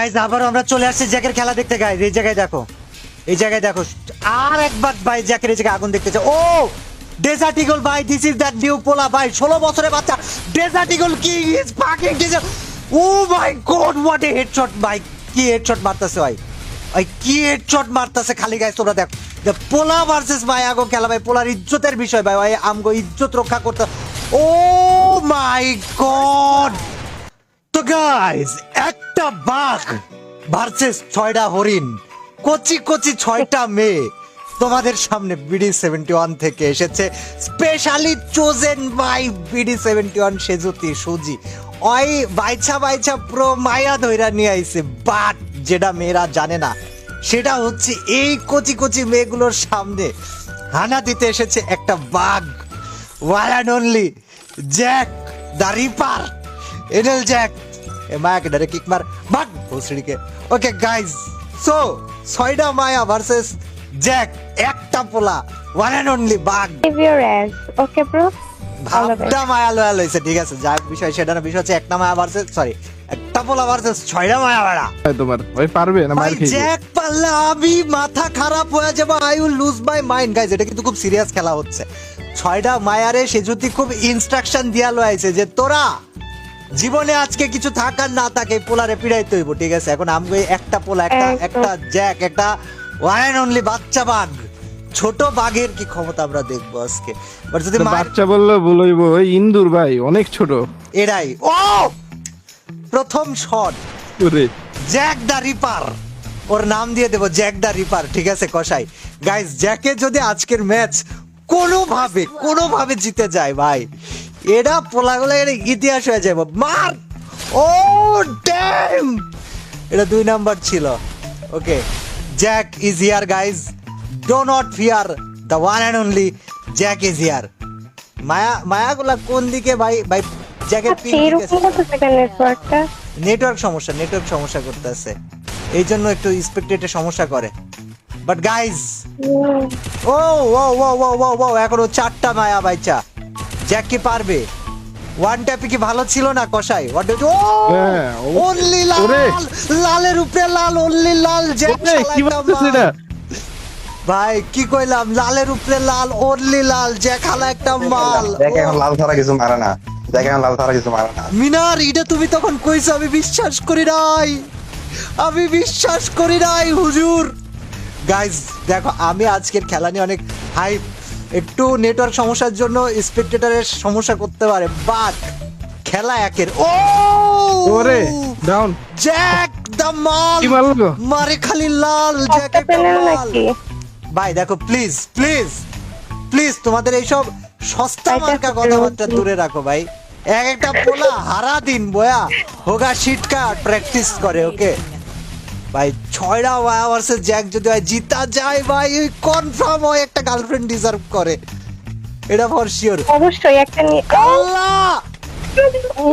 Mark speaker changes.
Speaker 1: Guys আবার আমরা চলে আসছি জ্যাকের খেলা দেখতে গাইস। এই জায়গায় দেখো, এই জায়গায় দেখো, আর একবার ভাই জ্যাকের এই জায়গায় আগুন দেখতেছে। ও ডেজার্ট ইগল ভাই, দিস ইজ দ্যাট নিউ পোলা ভাই, 16 বছরের বাচ্চা Desert Eagle king is fucking desert. Oh my god what a headshot ভাই, কি হেডশট মারতেছে ভাই, ভাই কি হেডশট মারতেছে খালি। গাইস তোমরা দেখো পোলা ভার্সেস ভাই আগো খেলা ভাই, পোলার ইজ্জতের বিষয় ভাই, ভাই আমগো ইজ্জত রক্ষা করতে। ও মাই গড। তো গাইস একটা বাঘ ভার্সেস 6টা হরিণ, কচি কচি 6টা মেয়ে তোমাদের সামনে BD71 থেকে এসেছে, specially chosen by BD71 Sejuti সুজি। ওই বাইছা বাইছা প্রো মায়া ধইরা নিয়ে আইছে, বাট যেটা মেয়েরা জানে না সেটা হচ্ছে এই কচি কচি মেয়েগুলোর সামনে হানা দিতে এসেছে একটা বাঘ, one and only Jack the Ripper, এডেল জ্যাক। মায়াকে ডাইরেক্ট কিক মার, ভাগ ভোসড়িকে। ওকে গাইজ, সো 6টা মায়া ভার্সেস জ্যাক, একটা পোলা, ওয়ান অ্যান্ড অনলি বাঘ।
Speaker 2: Give your ass. Okay, bro?
Speaker 1: ভাবটা মায়া লয়াল হয়েছে, ঠিক আছে যাক বিষয় সেটা না, বিষয় হচ্ছে একটা মায়া ভার্সেস সরি একটা পোলা ভার্সেস 6টা মায়া বাড়া।
Speaker 3: তোমার ওই পারবে না মার খেয়ে
Speaker 1: জ্যাক পারলে আমি মাথা খারাপ হয়ে যাবো, I will lose my mind. Guys এটা কিন্তু খুব সিরিয়াস খেলা হচ্ছে। 6টা মায়ারে সে যদি খুব ইনস্ট্রাকশন দিয়া লয়েছে যে তোরা জীবনে আজকে কিছু থাকার না থাকে পোলারে পিড়াইতে হইব, ঠিক আছে। এখন আমি একটা পোলা, একটা জ্যাক, একটা ওয়ান অ্যান্ড অনলি বাচ্চা বাঘ, ছোট বাঘের কি ক্ষমতা আমরা দেখবো আজকে। বাট যদি
Speaker 3: বাচ্চা বললো বলইব ওই ইন্দুর ভাই অনেক ছোট।
Speaker 1: এরাই ও প্রথম শট
Speaker 3: ওরে
Speaker 1: জ্যাক দা রিপার, ওর নাম দিয়ে দেবো জ্যাক দা রিপার, ঠিক আছে কসাই। গাইস জ্যাকে যদি আজকের ম্যাচ কোনোভাবে জিতে যায় ভাই, এটা পোলাগুলো এটা ইতিহাস হয়ে যাবে। মার, ও ড্যাম, এটা 2 নাম্বার ছিল। Okay Jack is here guys, do not fear, the one and only Jack is here. মায়াগুলা কোন দিকে ভাই? ভাই জ্যাকের পিন
Speaker 2: এরকম করতেছে নেটওয়ার্কটা।
Speaker 1: নেটওয়ার্ক সমস্যা করতেছে, এই জন্য একটু স্পেকটেটে সমস্যা করে। বাট গাইজ ও ও ও ও ও ও এখনো 4টা মায়া বাইচা, জ্যাক কি পারবে? ওয়ান ট্যাপে কি ভালো ছিল না কসাই? হোয়াট ও
Speaker 3: হ্যাঁ,
Speaker 1: অনলি লাল,
Speaker 3: ওরে।
Speaker 1: লালের উপরে লাল, অনলি লাল জ্যাক
Speaker 3: ওরে, কি বলতেছিস এটা?
Speaker 1: ভাই কি কইলাম, লালের উপরে লাল, অনলি লাল জ্যাক হালা একটা মাল।
Speaker 4: দেখে এখন লাল ছাড়া কিছু মারে না, দেখে এখন লাল ছাড়া কিছু মারে না।
Speaker 1: মিনার এটা তুমি তখন কইছো, আমি বিশ্বাস করি নাই হুজুর। গাইজ দেখো আমি আজকের খেলা নিয়ে অনেক হাইপ, একটু নেটওয়ার্ক সমস্যার জন্য স্পেকটেটরের সমস্যা করতে পারে, বাট খেলা একের। ও
Speaker 3: ওরে ডাউন
Speaker 1: জ্যাক দা মাল,
Speaker 3: কি মারলো গো?
Speaker 1: মারে খালি লাল জ্যাক
Speaker 2: একটা
Speaker 1: একটা
Speaker 2: পেলেন
Speaker 1: মাল।
Speaker 2: নাকি?
Speaker 1: ভাই দেখো প্লিজ প্লিজ প্লিজ তোমাদের এইসব সস্তা
Speaker 2: ভাই,
Speaker 1: মার্কা
Speaker 2: দেখো,
Speaker 1: কথাবার্তা
Speaker 2: প্লিজ।
Speaker 1: দূরে রাখো ভাই। একটা পোলা হারা দিন বয়া হোগা শিটকা প্র্যাকটিস করে। ওকে ভাই 6টা ওয়া ভার্সেস জ্যাক যদি হয় জিতা যায় ভাই, কনফার্ম হয় একটা গার্লফ্রেন্ড ডিজার্ভ করে, এটা ফর শিওর।
Speaker 2: অবশ্যই একটা নিয়ে
Speaker 1: আল্লাহ
Speaker 3: ও